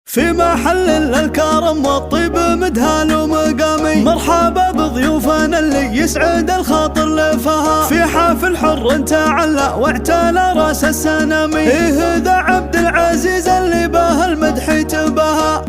في محل الكرم والطيب مدهال ومقامي، مرحبا بضيوفنا اللي يسعد الخاطر لفها. في حافل حر تعلى واعتلى راس السنامي، إيه ذا عبد العزيز اللي به المدح يتباهى.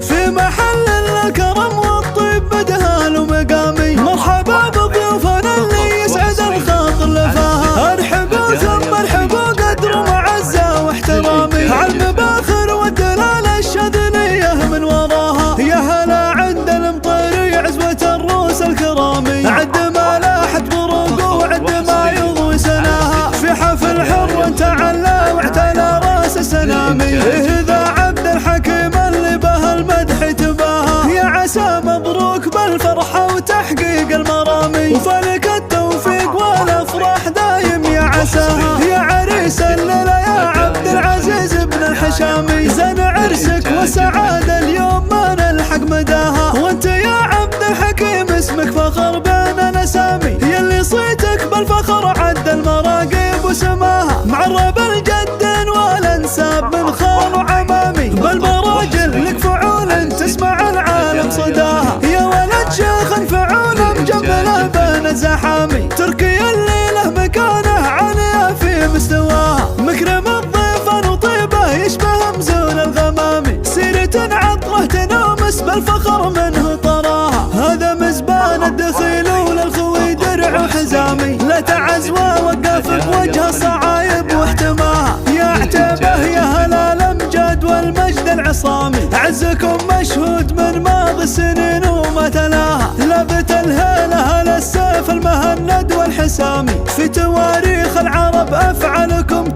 في محل الكرم والطيب مدهال ومقامي، مرحبا بضيوفنا اللي يسعد الخاطر لفها. ارحبوا ثم ارحبوا قدر ومعزة واحترامي، عالمباخر والدلال الشاذلية من وراها. يا هلا عند المطيري عزوة الروس الكرامي، عد ما لاحت بروق وعد ما يضوي سناها. في حفل حر تعلى واعتلى راس السنامي، إيه ذا عبد الحكيم اللي به المدح يتباهى. يا عسى مبروك بالفرحة وتحقيق المرامي، وفلك التوفيق والافراح دايم يا عساها. يا عريس الليلة يا عبد العزيز بن الحشامي، زين عرسك والسعادة اليوم ما نلحق مداها. وانت يا عبد الحكيم اسمك فخر بين الاسامي، يلي صيتك بالفخر عد المراقب وسماها. معرب الجد والانساب من خال وعمامي، بالمراجل لك فعول تسمع العالم صداها. يا ولد شيخ فعول مجمله بين الزحامي، تركي الليله مكانه عاليه في مستواها. مكرم الضيف وطيبه يشبه مزون الغمامي، سيرة عطره تنامس بالفخر منه طراها. هذا مزبان الدخيل وللخوي درع وحزامي، لا تعزوى وقفك وجه الصعايب واحتماها. يا عتيبه يا هلا الامجاد والمجد العصامي، عزكم مشهود من ماضي السنين وما تلاها. لابت الهيله السيف المهند والحسامي، في تواريخ العرب افعالكم